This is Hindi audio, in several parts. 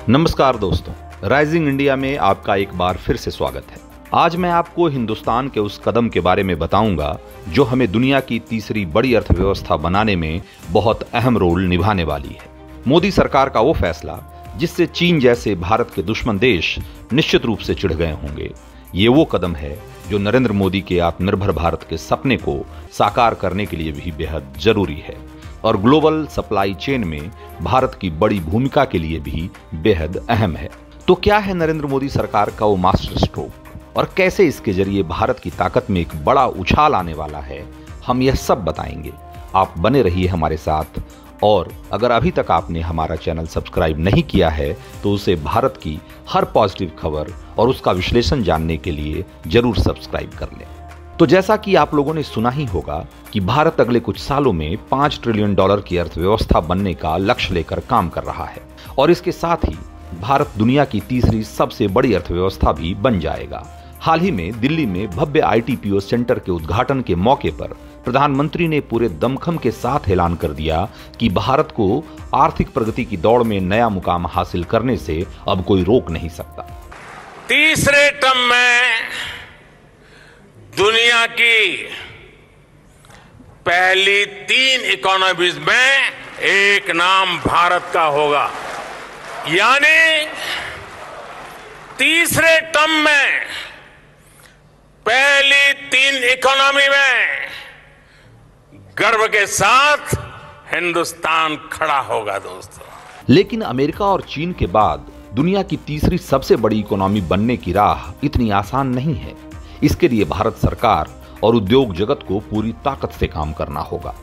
नमस्कार दोस्तों, राइजिंग इंडिया में आपका एक बार फिर से स्वागत है। आज मैं आपको हिंदुस्तान के उस कदम के बारे में बताऊंगा जो हमें दुनिया की तीसरी बड़ी अर्थव्यवस्था बनाने में बहुत अहम रोल निभाने वाली है। मोदी सरकार का वो फैसला जिससे चीन जैसे भारत के दुश्मन देश निश्चित रूप से चिढ़ गए होंगे, ये वो कदम है जो नरेंद्र मोदी के आत्मनिर्भर भारत के सपने को साकार करने के लिए भी बेहद जरूरी है और ग्लोबल सप्लाई चेन में भारत की बड़ी भूमिका के लिए भी बेहद अहम है। तो क्या है नरेंद्र मोदी सरकार का वो मास्टर स्ट्रोक और कैसे इसके जरिए भारत की ताकत में एक बड़ा उछाल आने वाला है, हम यह सब बताएंगे। आप बने रहिए हमारे साथ और अगर अभी तक आपने हमारा चैनल सब्सक्राइब नहीं किया है तो उसे भारत की हर पॉजिटिव खबर और उसका विश्लेषण जानने के लिए जरूर सब्सक्राइब कर लें। तो जैसा कि आप लोगों ने सुना ही होगा कि भारत अगले कुछ सालों में $5 ट्रिलियन की अर्थव्यवस्था बनने का लक्ष्य लेकर काम कर रहा है और इसके साथ ही भारत दुनिया की तीसरी सबसे बड़ी अर्थव्यवस्था भी बन जाएगा। हाल ही में दिल्ली में भव्य ITPO सेंटर के उद्घाटन के मौके पर प्रधानमंत्री ने पूरे दमखम के साथ ऐलान कर दिया कि भारत को आर्थिक प्रगति की दौड़ में नया मुकाम हासिल करने से अब कोई रोक नहीं सकता। तीसरे टर्म में दुनिया की पहली 3 इकोनॉमीज में एक नाम भारत का होगा, यानी तीसरे टर्म में पहली 3 इकोनॉमी में गर्व के साथ हिंदुस्तान खड़ा होगा दोस्तों। लेकिन अमेरिका और चीन के बाद दुनिया की तीसरी सबसे बड़ी इकोनॉमी बनने की राह इतनी आसान नहीं है। इसके लिए भारत सरकार और उद्योग जगत को पूरी ताकत से काम करना होगा।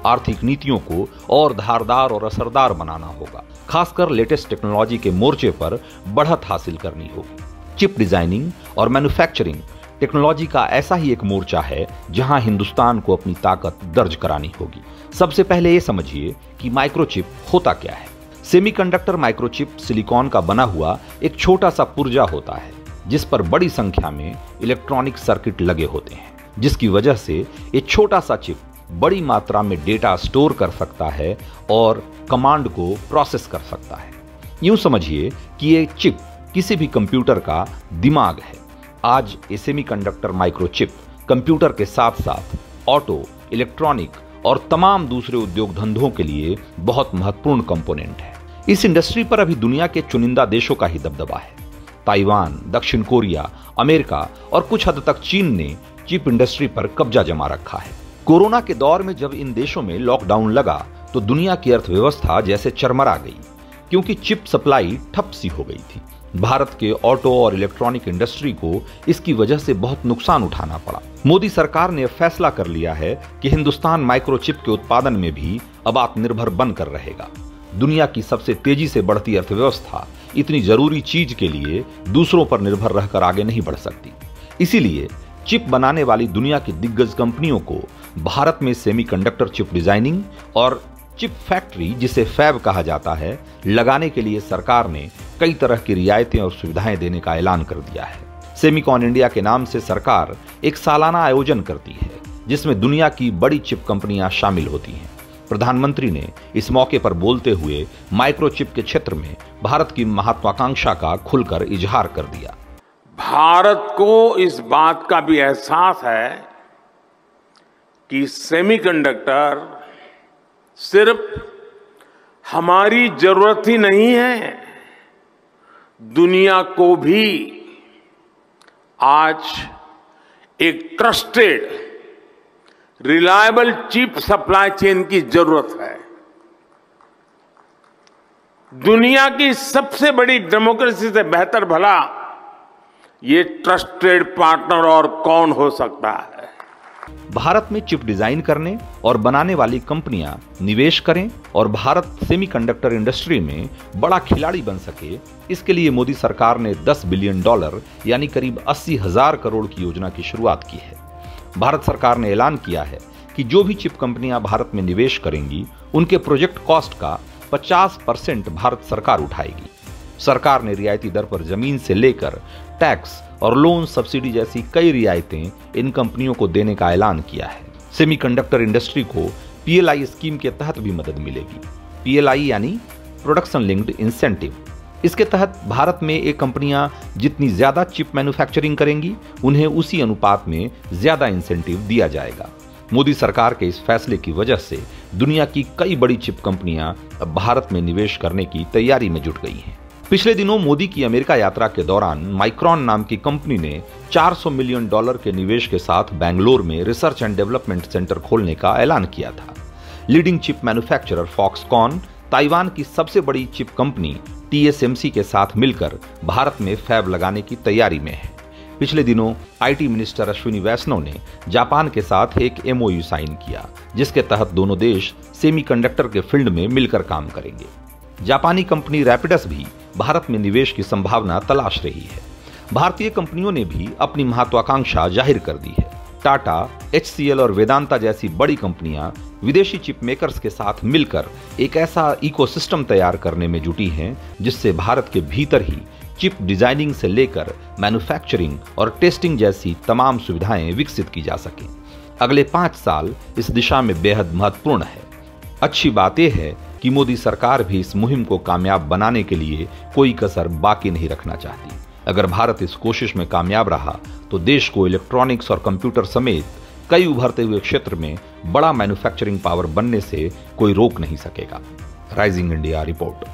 आर्थिक नीतियों को और धारदार और असरदार बनाना होगा। खासकर लेटेस्ट टेक्नोलॉजी के मोर्चे पर बढ़त हासिल करनी होगी। चिप डिजाइनिंग और मैन्युफैक्चरिंग टेक्नोलॉजी का ऐसा ही एक मोर्चा है जहां हिंदुस्तान को अपनी ताकत दर्ज करानी होगी। सबसे पहले ये समझिए कि माइक्रोचिप होता क्या है। सेमीकंडक्टर माइक्रोचिप सिलिकॉन का बना हुआ एक छोटा सा पुर्जा होता है जिस पर बड़ी संख्या में इलेक्ट्रॉनिक सर्किट लगे होते हैं, जिसकी वजह से ये छोटा सा चिप बड़ी मात्रा में डेटा स्टोर कर सकता है और कमांड को प्रोसेस कर सकता है। यूं समझिए कि ये चिप किसी भी कंप्यूटर का दिमाग है। आज ये सेमीकंडक्टर माइक्रोचिप कंप्यूटर के साथ साथ ऑटो, इलेक्ट्रॉनिक और तमाम दूसरे उद्योग धंधों के लिए बहुत महत्वपूर्ण कंपोनेंट है। इस इंडस्ट्री पर अभी दुनिया के चुनिंदा देशों का ही दबदबा है। ताइवान, दक्षिण कोरिया, अमेरिका और कुछ हद तक चीन ने चिप इंडस्ट्री पर कब्जा जमा रखा है। कोरोना के दौर में जब इन देशों में लॉकडाउन लगा तो दुनिया की अर्थव्यवस्था जैसे चरमरा गई क्योंकि चिप सप्लाई ठप सी हो गई थी। भारत के ऑटो और इलेक्ट्रॉनिक इंडस्ट्री को इसकी वजह से बहुत नुकसान उठाना पड़ा। मोदी सरकार ने फैसला कर लिया है कि हिंदुस्तान माइक्रोचिप के उत्पादन में भी अब आत्मनिर्भर बनकर रहेगा। दुनिया की सबसे तेजी से बढ़ती अर्थव्यवस्था इतनी जरूरी चीज के लिए दूसरों पर निर्भर रहकर आगे नहीं बढ़ सकती। इसीलिए चिप बनाने वाली दुनिया की दिग्गज कंपनियों को भारत में सेमीकंडक्टर चिप डिजाइनिंग और चिप फैक्ट्री, जिसे फैब कहा जाता है, लगाने के लिए सरकार ने कई तरह की रियायतें और सुविधाएं देने का ऐलान कर दिया है। सेमिकॉन इंडिया के नाम से सरकार एक सालाना आयोजन करती है जिसमें दुनिया की बड़ी चिप कंपनियां शामिल होती हैं। प्रधानमंत्री ने इस मौके पर बोलते हुए माइक्रोचिप के क्षेत्र में भारत की महत्वाकांक्षा का खुलकर इजहार कर दिया। भारत को इस बात का भी एहसास है कि सेमीकंडक्टर सिर्फ हमारी जरूरत ही नहीं है, दुनिया को भी आज एक trusted reliable chip supply chain की जरूरत है। दुनिया की सबसे बड़ी डेमोक्रेसी से बेहतर भला ये ट्रस्टेड पार्टनर और कौन हो सकता है। भारत में चिप डिजाइन करने और बनाने वाली कंपनियां निवेश करें और भारत सेमीकंडक्टर इंडस्ट्री में बड़ा खिलाड़ी बन सके, इसके लिए मोदी सरकार ने $10 बिलियन यानी करीब 80,000 करोड़ की योजना की शुरुआत की है। भारत सरकार ने ऐलान किया है कि जो भी चिप कंपनियां भारत में निवेश करेंगी उनके प्रोजेक्ट कॉस्ट का 50% भारत सरकार उठाएगी। सरकार ने रियायती दर पर जमीन से लेकर टैक्स और लोन सब्सिडी जैसी कई रियायतें इन कंपनियों को देने का ऐलान किया है। सेमीकंडक्टर इंडस्ट्री को PLI स्कीम के तहत भी मदद मिलेगी। PLI यानी प्रोडक्शन लिंक्ड इंसेंटिव। इसके तहत भारत में ये कंपनियां जितनी ज्यादा चिप मैन्युफैक्चरिंग करेंगी, उन्हें उसी अनुपात में ज्यादा इंसेंटिव दिया जाएगा। मोदी सरकार के इस फैसले की वजह से दुनिया की कई बड़ी चिप कंपनियां अब भारत में निवेश करने की तैयारी में जुट गई हैं। पिछले दिनों मोदी की अमेरिका यात्रा के दौरान माइक्रॉन नाम की कंपनी ने $400 मिलियन के निवेश के साथ बेंगलोर में रिसर्च एंड डेवलपमेंट सेंटर खोलने का ऐलान किया था। Leading chip manufacturer Foxconn Taiwan की सबसे बड़ी चिप कंपनी TSMC के साथ मिलकर भारत में फैब लगाने की तैयारी में है। पिछले दिनों IT मिनिस्टर अश्विनी वैष्णव ने जापान के साथ एक MOU साइन किया, जिसके तहत दोनों देश सेमीकंडक्टर के फील्ड में मिलकर काम करेंगे। जापानी कंपनी रैपिडस भी भारत में निवेश की संभावना तलाश रही है। भारतीय कंपनियों ने भी अपनी महत्वाकांक्षा जाहिर कर दी है। टाटा, HCL और वेदांता जैसी बड़ी कंपनियां विदेशी चिप मेकर्स के साथ मिलकर एक ऐसा इकोसिस्टम तैयार करने में जुटी हैं, जिससे भारत के भीतर ही चिप डिजाइनिंग से लेकर मैन्युफैक्चरिंग और टेस्टिंग जैसी तमाम सुविधाएं विकसित की जा सकें। अगले 5 साल इस दिशा में बेहद महत्वपूर्ण है। अच्छी बात यह है कि मोदी सरकार भी इस मुहिम को कामयाब बनाने के लिए कोई कसर बाकी नहीं रखना चाहती। अगर भारत इस कोशिश में कामयाब रहा तो देश को इलेक्ट्रॉनिक्स और कंप्यूटर समेत कई उभरते हुए क्षेत्र में बड़ा मैन्युफैक्चरिंग पावर बनने से कोई रोक नहीं सकेगा। Rising India report.